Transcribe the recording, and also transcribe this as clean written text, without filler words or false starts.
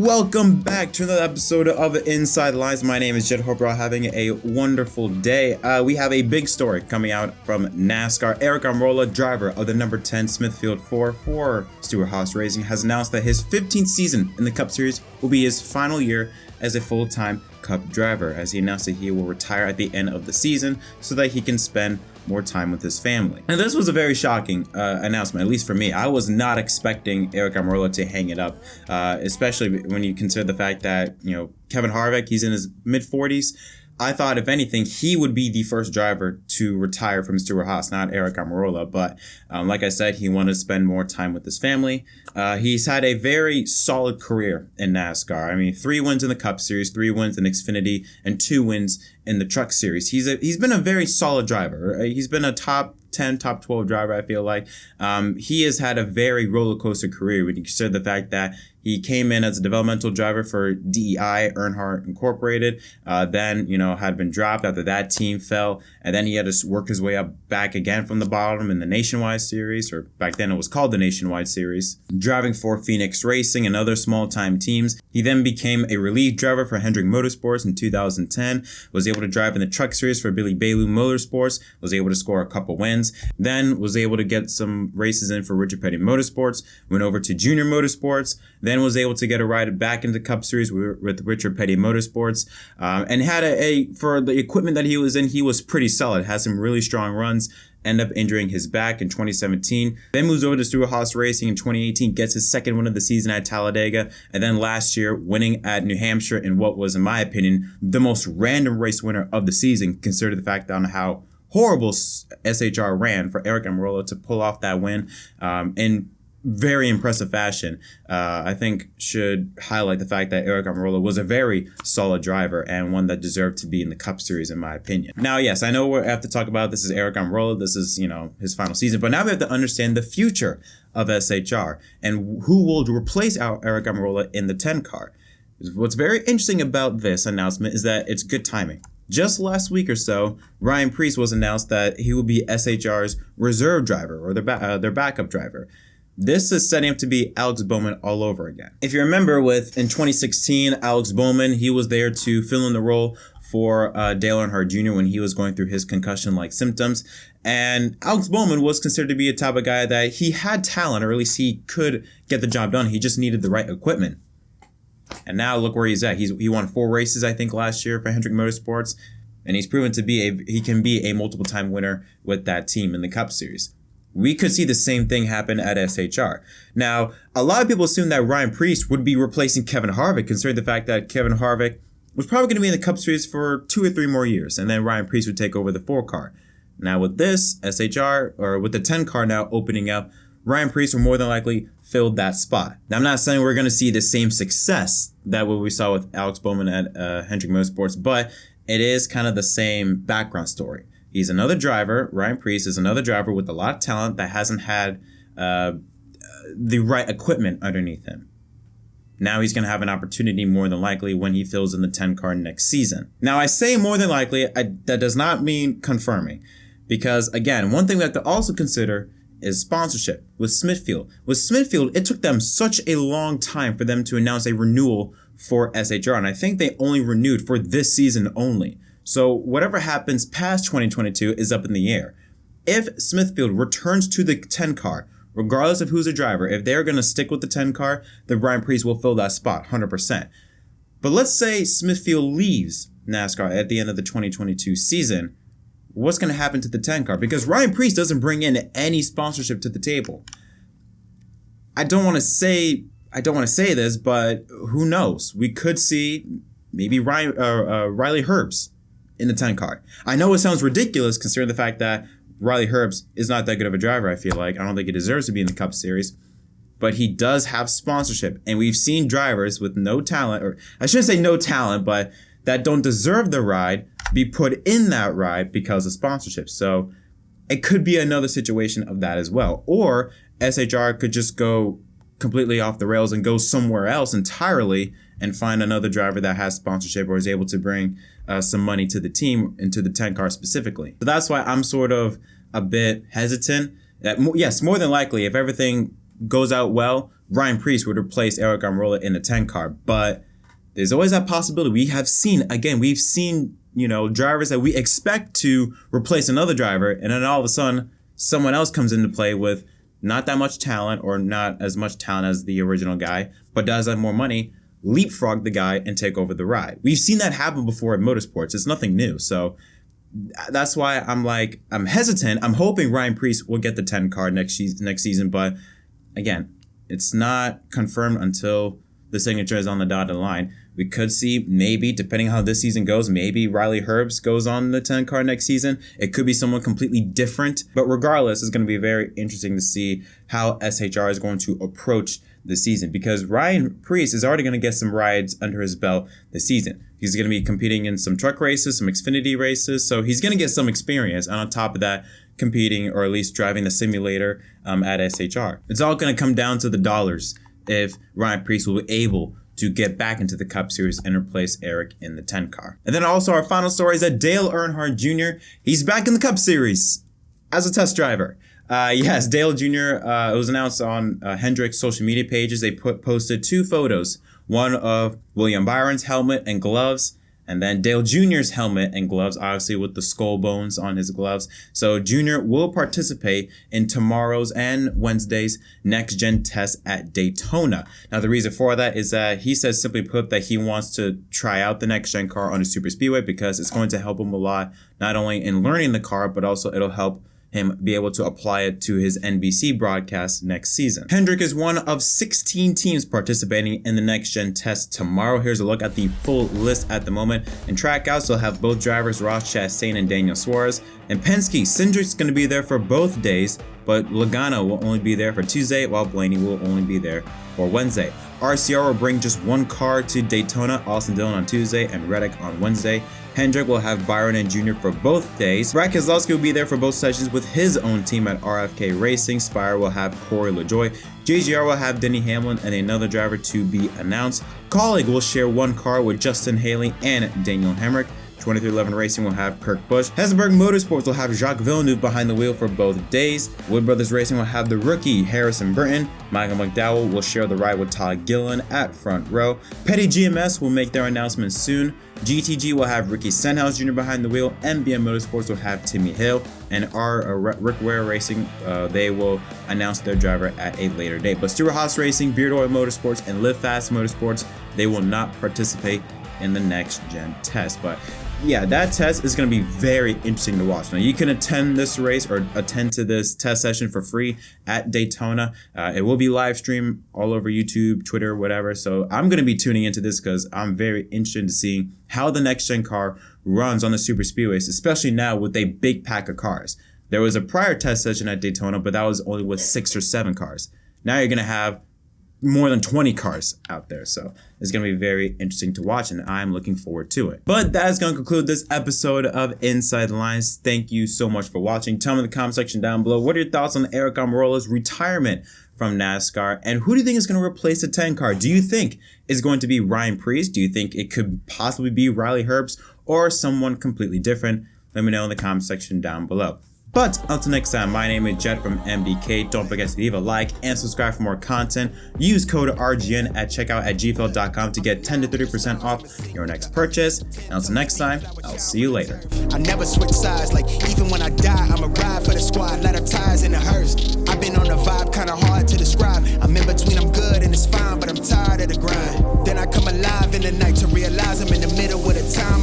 Welcome back to another episode of Inside Lines. My name is Jett. Hope you're all having a wonderful day. We have a big story coming out from NASCAR. Aric Almirola, driver of the number 10 Smithfield 4 for Stewart-Haas Racing, has announced that his 15th season in the Cup Series will be his final year as a full-time Cup driver, as he announced that he will retire at the end of the season so that he can spend more time with his family. And this was a very shocking announcement, at least for me. I was not expecting Aric Almirola to hang it up, especially when you consider the fact that, Kevin Harvick, he's in his mid-40s. I thought, if anything, he would be the first driver to retire from Stewart-Haas, not Aric Almirola. But like I said, he wanted to spend more time with his family. He's had a very solid career in NASCAR. I mean, 3 wins in the Cup Series, 3 wins in Xfinity, and 2 wins in the Truck Series. He's been a very solid driver. He's been a top 10, top 12 driver, I feel like. He has had a very roller coaster career when you consider the fact that he came in as a developmental driver for DEI, Earnhardt Incorporated, then, had been dropped after that team fell, and then he had to work his way up back again from the bottom in the Nationwide Series, or back then it was called the Nationwide Series, driving for Phoenix Racing and other small-time teams. He then became a relief driver for Hendrick Motorsports in 2010, was able to drive in the Truck Series for Billy Bailu Motorsports, was able to score a couple wins, then was able to get some races in for Richard Petty Motorsports, went over to Junior Motorsports, then was able to get a ride back into Cup Series with Richard Petty Motorsports, and had for the equipment that he was in, he was pretty solid, had some really strong runs, ended up injuring his back in 2017, then moves over to Stewart-Haas Racing in 2018, gets his second win of the season at Talladega, and then last year winning at New Hampshire in what was, in my opinion, the most random race winner of the season, considering the fact on how horrible SHR ran for Aric Almirola to pull off that win in very impressive fashion. I think should highlight the fact that Aric Almirola was a very solid driver and one that deserved to be in the Cup Series, in my opinion. Now, yes, I know we have to talk about this is Aric Almirola. This is, his final season, but now we have to understand the future of SHR and who will replace Aric Almirola in the 10 car. What's very interesting about this announcement is that it's good timing. Just last week or so, Ryan Preece was announced that he will be SHR's reserve driver, or their backup driver. This is setting up to be Alex Bowman all over again. If you remember, in 2016, Alex Bowman, he was there to fill in the role for Dale Earnhardt Jr. when he was going through his concussion-like symptoms. And Alex Bowman was considered to be a type of guy that he had talent, or at least he could get the job done. He just needed the right equipment. And now look where he's at. He won 4 races, I think, last year for Hendrick Motorsports. And he's proven to be he can be a multiple-time winner with that team in the Cup Series. We could see the same thing happen at SHR. Now, a lot of people assume that Ryan Preece would be replacing Kevin Harvick, considering the fact that Kevin Harvick was probably going to be in the Cup Series for 2 or 3 more years, and then Ryan Preece would take over the 4 car. Now with this, SHR, or with the 10 car now opening up, Ryan Preece will more than likely fill that spot. Now, I'm not saying we're going to see the same success that what we saw with Alex Bowman at Hendrick Motorsports, but it is kind of the same background story. He's another driver. Ryan Preece is another driver with a lot of talent that hasn't had the right equipment underneath him. Now he's going to have an opportunity more than likely when he fills in the 10 car next season. Now, I say more than likely, that does not mean confirming. Because, again, one thing we have to also consider is sponsorship with Smithfield. With Smithfield, it took them such a long time for them to announce a renewal for SHR. And I think they only renewed for this season only. So whatever happens past 2022 is up in the air. If Smithfield returns to the 10 car, regardless of who's the driver, if they're going to stick with the 10 car, then Ryan Preece will fill that spot 100%. But let's say Smithfield leaves NASCAR at the end of the 2022 season. What's going to happen to the 10 car? Because Ryan Preece doesn't bring in any sponsorship to the table. I don't want to say this, but who knows? We could see maybe Riley Herbst in the 10 car. I know it sounds ridiculous considering the fact that Riley Herbst is not that good of a driver, I feel like. I don't think he deserves to be in the Cup Series. But he does have sponsorship. And we've seen drivers with no talent, or I shouldn't say no talent, but that don't deserve the ride be put in that ride because of sponsorship. So it could be another situation of that as well. Or SHR could just go completely off the rails and go somewhere else entirely and find another driver that has sponsorship or is able to bring some money to the team and to the 10 car specifically. So that's why I'm sort of a bit hesitant. Yes, more than likely, if everything goes out well, Ryan Preece would replace Aric Almirola in the 10 car, but there's always that possibility. We've seen, drivers that we expect to replace another driver, and then all of a sudden, someone else comes into play with not that much talent or not as much talent as the original guy, but does have more money, leapfrog the guy and take over the ride. We've seen that happen before in motorsports. It's nothing new. So that's why I'm hesitant. I'm hoping Ryan Preece will get the 10 car next season, but again, it's not confirmed until the signature is on the dotted line. We could see maybe, depending on how this season goes, maybe Riley Herbst goes on the 10 car next season. It could be someone completely different. But regardless, it's going to be very interesting to see how SHR is going to approach the season, because Ryan Preece is already going to get some rides under his belt this season. He's going to be competing in some truck races, some Xfinity races. So he's going to get some experience. And on top of that, competing or at least driving the simulator at SHR. It's all going to come down to the dollars if Ryan Preece will be able to get back into the Cup Series and replace Aric in the 10 car. And then also our final story is that Dale Earnhardt Jr., he's back in the Cup Series as a test driver. Yes, Dale Jr., it was announced on Hendrick's social media pages. They posted 2 photos, one of William Byron's helmet and gloves, and then Dale Jr.'s helmet and gloves, obviously with the skull bones on his gloves. So Jr. will participate in tomorrow's and Wednesday's next-gen test at Daytona. Now, the reason for that is that he says, simply put, that he wants to try out the next-gen car on a super speedway because it's going to help him a lot, not only in learning the car, but also it'll help him be able to apply it to his NBC broadcast next season. Hendrick is one of 16 teams participating in the next-gen test tomorrow. Here's a look at the full list at the moment. In trackouts, they'll have both drivers, Ross Chastain and Daniel Suarez. In Penske, Cindric's going to be there for both days, but Logano will only be there for Tuesday, while Blaney will only be there for Wednesday. RCR will bring just one car to Daytona, Austin Dillon on Tuesday and Reddick on Wednesday. Hendrick will have Byron and Jr. for both days. Brad Keselowski will be there for both sessions with his own team at RFK Racing. Spire will have Corey LaJoie. JGR will have Denny Hamlin and another driver to be announced. Colleague will share one car with Justin Haley and Daniel Hemrick. 2311 Racing will have Kirk Busch. Hessenberg Motorsports will have Jacques Villeneuve behind the wheel for both days. Wood Brothers Racing will have the rookie Harrison Burton. Michael McDowell will share the ride with Todd Gilliland at front row. Petty GMS will make their announcement soon. GTG will have Ricky Stenhouse Jr. behind the wheel. MBM Motorsports will have Timmy Hill. And Rick Ware Racing, they will announce their driver at a later date. But Stewart Haas Racing, Beard Oil Motorsports, and Live Fast Motorsports, they will not participate in the next gen test. But yeah, that test is going to be very interesting to watch. Now, you can attend this race or attend to this test session for free at Daytona. It will be live streamed all over YouTube, Twitter, whatever. So I'm going to be tuning into this because I'm very interested in seeing how the next gen car runs on the super speedways, especially now with a big pack of cars. There was a prior test session at Daytona, but that was only with 6 or 7 cars. Now you're going to have more than 20 cars out there. So it's going to be very interesting to watch, and I'm looking forward to it. But that is going to conclude this episode of Inside the Lines. Thank you so much for watching. Tell me in the comment section down below, what are your thoughts on Aric Almirola's retirement from NASCAR, and who do you think is going to replace the 10 car? Do you think it's going to be Ryan Preece? Do you think it could possibly be Riley Herbst or someone completely different? Let me know in the comment section down below. But until next time, my name is Jett from MDK. Don't forget to leave a like and subscribe for more content. Use code RGN at checkout at gfl.com to get 10 to 30% off your next purchase. And until next time, I'll see you later. I never switch sides, like even when I die, I'm a ride for the squad, let of ties in the hearse. I've been on the vibe, kinda hard to describe. I'm in between, I'm good and it's fine, but I'm tired of the grind. Then I come alive in the night to realize I'm in the middle of the town.